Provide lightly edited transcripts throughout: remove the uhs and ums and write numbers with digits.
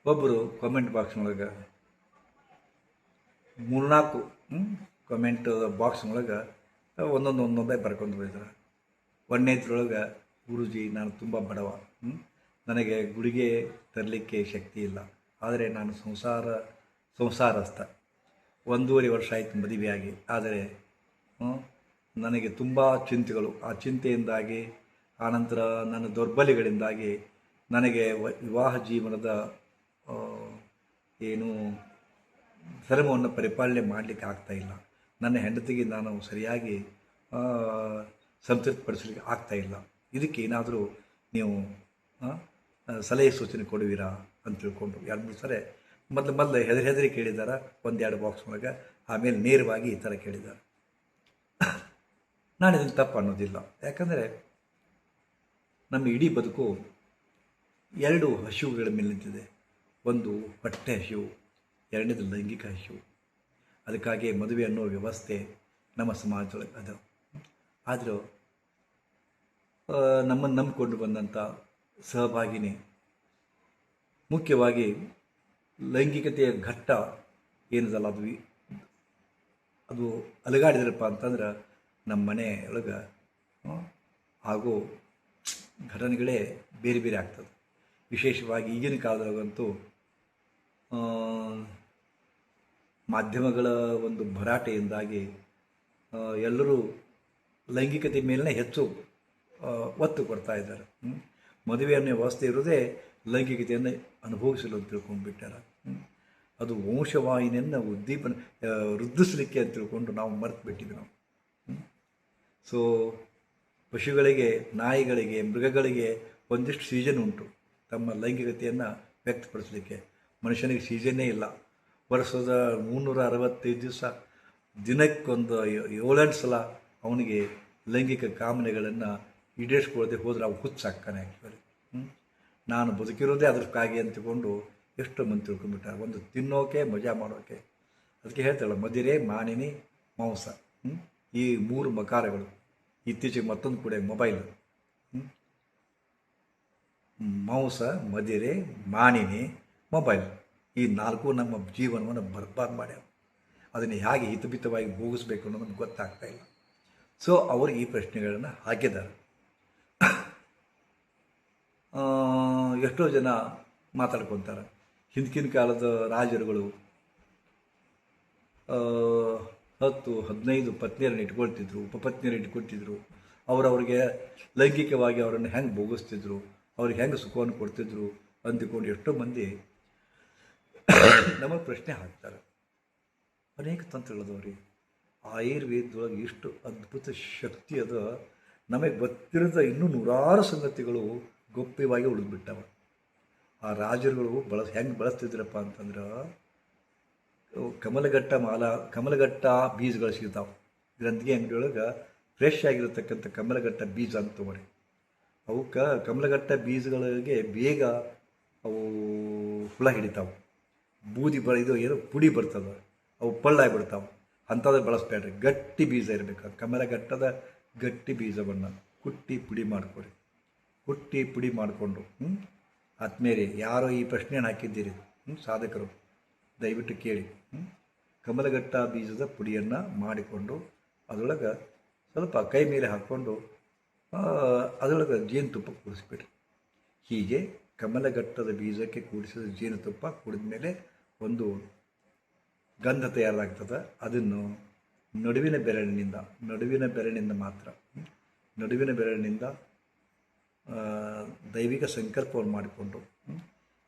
ಒಬ್ಬರು ಕಾಮೆಂಟ್ ಬಾಕ್ಸ್ನೊಳಗೆ ಮೂರ್ನಾಲ್ಕು ಕಾಮೆಂಟ್ ಬಾಕ್ಸ್ನೊಳಗೆ ಒಂದೊಂದೇ ಬರ್ಕೊಂಡು ಹೋಗಿದ್ದಾರೆ. ಒಂದನೇದ್ರೊಳಗೆ, ಗುರೂಜಿ ನಾನು ತುಂಬ ಬಡವ, ನನಗೆ ಗುಳಿಗೆ ತರಲಿಕ್ಕೆ ಶಕ್ತಿ ಇಲ್ಲ, ಆದರೆ ನಾನು ಸಂಸಾರಸ್ಥ, 1.5 ವರ್ಷ ಆಯಿತು ಮದುವೆಯಾಗಿ, ಆದರೆ ನನಗೆ ತುಂಬ ಚಿಂತೆಗಳು, ಆ ಚಿಂತೆಯಿಂದಾಗಿ ಆನಂತರ ನನ್ನ ದೌರ್ಬಲ್ಯಗಳಿಂದಾಗಿ ನನಗೆ ವಿವಾಹ ಜೀವನದ ಏನು ಧರ್ಮವನ್ನು ಪರಿಪಾಲನೆ ಮಾಡಲಿಕ್ಕೆ ಆಗ್ತಾಯಿಲ್ಲ. ನನ್ನ ಹೆಂಡತಿಗೆ ನಾನು ಸರಿಯಾಗಿ ಸಂತೃಪ್ತಿಪಡಿಸಲಿಕ್ಕೆ ಆಗ್ತಾಯಿಲ್ಲ. ಇದಕ್ಕೆ ಏನಾದರೂ ನೀವು ಸಲಹೆ ಸೂಚನೆ ಕೊಡುವಿರಾ ಅಂತ ತಿಳ್ಕೊಂಡು 2-3 ಸರಿ ಮೊದಲು ಹೆದರಿ ಕೇಳಿದ್ದಾರೆ, 1-2 ಬಾಕ್ಸ್ ಒಳಗೆ. ಆಮೇಲೆ ನೇರವಾಗಿ ಈ ಥರ ಕೇಳಿದ್ದಾರೆ. ನಾನು ಇದನ್ನು ತಪ್ಪು ಅನ್ನೋದಿಲ್ಲ. ಯಾಕಂದರೆ ನಮ್ಮ ಇಡೀ ಬದುಕು 2 ಹಸಿವುಗಳ ಮೇಲೆ ನಿಂತಿದೆ. ಒಂದು ಹೊಟ್ಟೆ ಹಸಿವು, ಎರಡನೇದು ಲೈಂಗಿಕ ಹಸಿವು. ಅದಕ್ಕಾಗಿ ಮದುವೆ ಅನ್ನೋ ವ್ಯವಸ್ಥೆ ನಮ್ಮ ಸಮಾಜದೊಳಗೆ ಅದು. ಆದರೂ ನಮ್ಮನ್ನು ನಂಬಿಕೊಂಡು ಬಂದಂಥ ಸಹಭಾಗಿನಿ ಮುಖ್ಯವಾಗಿ ಲೈಂಗಿಕತೆಯ ಘಟ್ಟ ಏನದಲ್ಲ ಅದು ಅಲಗಾಡಿದ್ರಪ್ಪ ಅಂತಂದ್ರೆ ನಮ್ಮ ಮನೆಯೊಳಗೆ ಹಾಗೂ ಘಟನೆಗಳೇ ಬೇರೆ ಬೇರೆ ಆಗ್ತದೆ. ವಿಶೇಷವಾಗಿ ಈಗಿನ ಕಾಲದೊಳಗಂತೂ ಮಾಧ್ಯಮಗಳ ಒಂದು ಭರಾಟೆಯಿಂದಾಗಿ ಎಲ್ಲರೂ ಲೈಂಗಿಕತೆ ಮೇಲೇ ಹೆಚ್ಚು ಒತ್ತು ಕೊಡ್ತಾ ಇದ್ದಾರೆ. ಮದುವೆ ಅನ್ನೋ ವ್ಯವಸ್ಥೆ ಇರೋದೇ ಲೈಂಗಿಕತೆಯನ್ನು ಅನುಭವಿಸಲು ಅಂತ ತಿಳ್ಕೊಂಡ್ಬಿಟ್ಟಾರೆ. ಅದು ವಂಶವಾಹಿನಿಯನ್ನು ವೃದ್ಧಿಸಲಿಕ್ಕೆ ಅಂತ ತಿಳ್ಕೊಂಡು ನಾವು ಮರೆತು ಬಿಟ್ಟಿದ್ವಿ ನಾವು. ಸೊ ಪಶುಗಳಿಗೆ, ನಾಯಿಗಳಿಗೆ, ಮೃಗಗಳಿಗೆ ಒಂದಿಷ್ಟು ಸೀಸನ್ ಉಂಟು ತಮ್ಮ ಲೈಂಗಿಕತೆಯನ್ನು ವ್ಯಕ್ತಪಡಿಸಲಿಕ್ಕೆ. ಮನುಷ್ಯನಿಗೆ ಸೀಸನ್ನೇ ಇಲ್ಲ. ವರ್ಷದ 365 ದಿವಸ ದಿನಕ್ಕೊಂದು 7-8 ಸಲ ಅವನಿಗೆ ಲೈಂಗಿಕ ಕಾಮನೆಗಳನ್ನು ಈಡೇರಿಸ್ಕೊಳ್ಳದೆ ಹೋದರೆ ಅವು ಹುಚ್ಚಾಗ್ತಾನೆ. ಆ್ಯಕ್ಚುಲಿ ನಾನು ಬದುಕಿರೋದೇ ಅದಕ್ಕಾಗಿ ಅಂತಕೊಂಡು ಎಷ್ಟೋ ಮಂದಿ ತಿಳ್ಕೊಂಡ್ಬಿಟ್ಟಾರೆ. ಒಂದು ತಿನ್ನೋಕೆ, ಮಜಾ ಮಾಡೋಕೆ. ಅದಕ್ಕೆ ಹೇಳ್ತಾಳೆ ಮದಿರೆ, ಮಾನಿನಿ, ಮಾಂಸ, ಈ 3 ಮಕಾರಗಳು. ಇತ್ತೀಚೆಗೆ ಮತ್ತೊಂದು ಕೂಡ ಮೊಬೈಲ್. ಮಾಂಸ, ಮದಿರೆ, ಮಾನಿನಿ, ಮೊಬೈಲ್, ಈ 4 ನಮ್ಮ ಜೀವನವನ್ನು ಬರ್ಬಾದ್ ಮಾಡ್ಯಾವ. ಅದನ್ನು ಹೇಗೆ ಹಿತಮಿತವಾಗಿ ಭೋಗಿಸ್ಬೇಕು ಅನ್ನೋದು ನಮ್ಗೆ ಗೊತ್ತಾಗ್ತಾ ಇಲ್ಲ. ಸೊ ಅವರು ಈ ಪ್ರಶ್ನೆಗಳನ್ನು ಹಾಕಿದ್ದಾರೆ. ಎಷ್ಟೋ ಜನ ಮಾತಾಡ್ಕೊತಾರೆ, ಹಿಂದಿನ ಕಾಲದ ರಾಜರುಗಳು 10-15 ಪತ್ನಿಯರನ್ನು ಇಟ್ಕೊಳ್ತಿದ್ರು, ಉಪಪತ್ನಿಯರನ್ನು ಇಟ್ಕೊಳ್ತಿದ್ರು. ಅವರವ್ರಿಗೆ ಲೈಂಗಿಕವಾಗಿ ಅವರನ್ನು ಹೆಂಗೆ ಭೋಗಿಸ್ತಿದ್ರು, ಅವ್ರಿಗೆ ಹೆಂಗೆ ಸುಖವನ್ನು ಕೊಡ್ತಿದ್ರು ಅಂದುಕೊಂಡು ಎಷ್ಟೋ ಮಂದಿ ನಮಗೆ ಪ್ರಶ್ನೆ ಹಾಕ್ತಾರೆ. ಅನೇಕ ತಂತ್ರಗಳದವ್ರಿಗೆ ಆಯುರ್ವೇದದೊಳಗೆ ಎಷ್ಟು ಅದ್ಭುತ ಶಕ್ತಿ ಅದ, ನಮಗೆ ಗೊತ್ತಿರೋದ ಇನ್ನೂ 100 ಸಂಗತಿಗಳು ಗೌಪ್ಯವಾಗಿ ಉಳಿದ್ಬಿಟ್ಟವ. ಆ ರಾಜರುಗಳು ಹೆಂಗೆ ಬಳಸ್ತಿದ್ರಪ್ಪ ಅಂತಂದ್ರೆ, ಕಮಲಗಟ್ಟ ಬೀಜಗಳು ಸಿಗ್ತಾವೆ ಗ್ರಂಥಿಗೆ ಅಂಗಡಿಯೊಳಗೆ. ಫ್ರೆಶ್ ಆಗಿರತಕ್ಕಂಥ ಕಮಲಗಟ್ಟ ಬೀಜ ಅಂತ ತೊಗೊಳ್ಳಿ. ಅವಕ್ಕೆ ಕಮಲಗಟ್ಟ ಬೀಜಗಳಿಗೆ ಬೇಗ ಅವು ಹುಳ ಹಿಡಿತಾವೆ. ಬೂದಿ ಇದು ಏನೋ ಪುಡಿ ಬರ್ತದೆ, ಅವು ಪಳ್ಳಾಗಿಬಿಡ್ತಾವೆ. ಅಂಥದ್ದು ಬಳಸ್ಬೇಡ್ರಿ. ಗಟ್ಟಿ ಬೀಜ ಇರಬೇಕು. ಕಮಲಗಟ್ಟದ ಗಟ್ಟಿ ಬೀಜವನ್ನು ಕುಟ್ಟಿ ಪುಡಿ ಮಾಡಿಕೊಡಿ. ಕುಟ್ಟಿ ಪುಡಿ ಮಾಡಿಕೊಂಡು ಆದ್ಮೇಲೆ ಯಾರೋ ಈ ಪ್ರಶ್ನೆಯನ್ನು ಹಾಕಿದ್ದೀರಿ ಸಾಧಕರು, ದಯವಿಟ್ಟು ಕೇಳಿ. ಕಮಲಗಟ್ಟ ಬೀಜದ ಪುಡಿಯನ್ನು ಮಾಡಿಕೊಂಡು ಅದರೊಳಗೆ ಸ್ವಲ್ಪ ಕೈ ಮೇಲೆ ಹಾಕ್ಕೊಂಡು ಅದರೊಳಗೆ ಜೇನುತುಪ್ಪ ಕೂಡಿಸ್ಬಿಡ್ರಿ. ಹೀಗೆ ಕಮಲಗಟ್ಟದ ಬೀಜಕ್ಕೆ ಕೂಡಿಸಿದ ಜೇನುತುಪ್ಪ ಕುಡಿದ ಮೇಲೆ ಒಂದು ಗಂಧ ತಯಾರಾಗ್ತದೆ. ಅದನ್ನು ನಡುವಿನ ಬೆರಳಿನಿಂದ ಮಾತ್ರ ದೈವಿಕ ಸಂಕಲ್ಪವನ್ನು ಮಾಡಿಕೊಂಡು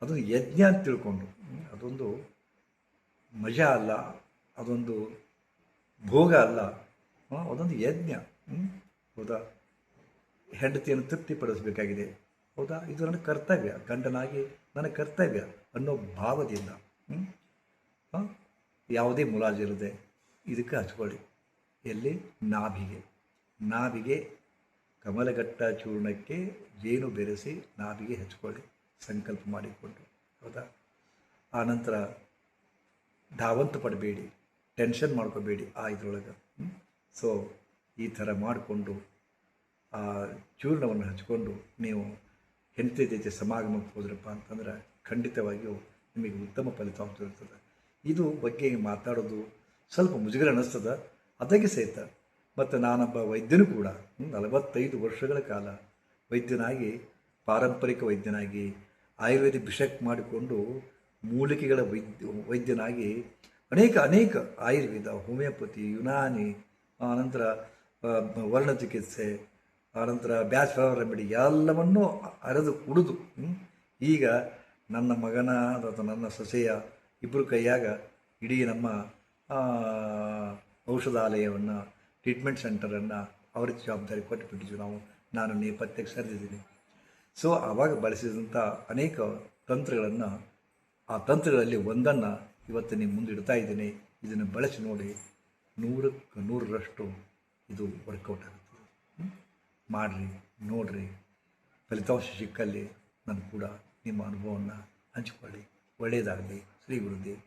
ಅದೊಂದು ಯಜ್ಞ ಅಂತ ತಿಳ್ಕೊಂಡು, ಅದೊಂದು ಮಜಾ ಅಲ್ಲ, ಅದೊಂದು ಭೋಗ ಅಲ್ಲ, ಅದೊಂದು ಯಜ್ಞ. ಹೌದಾ? ಹೆಂಡತಿಯನ್ನು ತೃಪ್ತಿಪಡಿಸಬೇಕಾಗಿದೆ. ಹೌದಾ? ಇದು ನನ್ನ ಕರ್ತವ್ಯ, ಗಂಡನಾಗಿ ನನ್ನ ಕರ್ತವ್ಯ ಅನ್ನೋ ಭಾವದಿಂದ ಯಾವುದೇ ಮುಲಾಜಿರದೆ ಇದಕ್ಕೆ ಹಚ್ಕೊಳ್ಳಿ. ಎಲ್ಲಿ? ನಾಭಿಗೆ ಕಮಲಗಟ್ಟ ಚೂರ್ಣಕ್ಕೆ ಜೇನು ಬೆರೆಸಿ ನಾಭಿಗೆ ಹಚ್ಕೊಳ್ಳಿ ಸಂಕಲ್ಪ ಮಾಡಿಕೊಂಡು. ಹೌದಾ? ಆನಂತರ ಧಾವಂತ ಪಡಬೇಡಿ, ಟೆನ್ಷನ್ ಮಾಡ್ಕೋಬೇಡಿ ಆ ಇದರೊಳಗೆ. ಸೊ ಈ ಥರ ಮಾಡಿಕೊಂಡು ಆ ಚೂರ್ಣವನ್ನು ಹಚ್ಕೊಂಡು ನೀವು ಹೆಂಡತಿ ಜೊತೆ ಸಮಾಗಮಕ್ಕೆ ಹೋದ್ರಪ್ಪ ಅಂತಂದ್ರೆ ಖಂಡಿತವಾಗಿಯೂ ನಿಮಗೆ ಉತ್ತಮ ಫಲಿತಾಂಶ ಇರ್ತದೆ. ಇದು ಬಗ್ಗೆ ಮಾತಾಡೋದು ಸ್ವಲ್ಪ ಮುಜುಗರ ಅನ್ನಿಸ್ತದೆ, ಅದಕ್ಕೆ ಸಹಿತ. ಮತ್ತು ನಾನೊಬ್ಬ ವೈದ್ಯನೂ ಕೂಡ 45 ವರ್ಷಗಳ ಕಾಲ ವೈದ್ಯನಾಗಿ, ಪಾರಂಪರಿಕ ವೈದ್ಯನಾಗಿ, ಆಯುರ್ವೇದಿಕ್ ಬಿಷಕ್ ಮಾಡಿಕೊಂಡು ಮೂಲಿಕೆಗಳ ವೈದ್ಯನಾಗಿ ಅನೇಕ ಆಯುರ್ವೇದ, ಹೋಮಿಯೋಪತಿ, ಯುನಾನಿ, ಆನಂತರ ವರ್ಣಚಿಕಿತ್ಸೆ, ಆನಂತರ ಬ್ಯಾಚ್ ರೆಮಿಡಿ ಎಲ್ಲವನ್ನೂ ಅರೆದು ಕುಡಿದು ಈಗ ನನ್ನ ಮಗನ ಅಥವಾ ನನ್ನ ಸೊಸೆಯ ಇಬ್ಬರು ಕೈಯಾಗ ಇಡೀ ನಮ್ಮ ಔಷಧಾಲಯವನ್ನು, ಟ್ರೀಟ್ಮೆಂಟ್ ಸೆಂಟರನ್ನು ಅವ್ರಿಗೆ ಜವಾಬ್ದಾರಿ ಕೊಟ್ಟುಬಿಟ್ಟಿದ್ವಿ ನಾನು ನೇಪಥ್ಯಕ್ಕೆ ಸರಿದಿದ್ದೀನಿ. ಸೊ ಆವಾಗ ಬಳಸಿದಂಥ ಅನೇಕ ತಂತ್ರಗಳನ್ನು, ಆ ತಂತ್ರಗಳಲ್ಲಿ ಒಂದನ್ನು ಇವತ್ತು ನಿಮ್ಮ ಮುಂದೆ ಇಡ್ತಾ ಇದ್ದೀನಿ. ಇದನ್ನು ಬಳಸಿ ನೋಡಿ, 100ಕ್ಕೆ 100ರಷ್ಟು ಇದು ವರ್ಕೌಟ್ ಆಗುತ್ತದೆ. ಮಾಡಿರಿ, ನೋಡಿರಿ, ಫಲಿತಾಂಶ ಸಿಕ್ಕಲ್ಲಿ ನಾನು ಕೂಡ ನಿಮ್ಮ ಅನುಭವವನ್ನು ಹಂಚಿಕೊಳ್ಳಿ. ಒಳ್ಳೆಯದಾಗಲಿ. ಶ್ರೀ ಗುರುದೇವ್.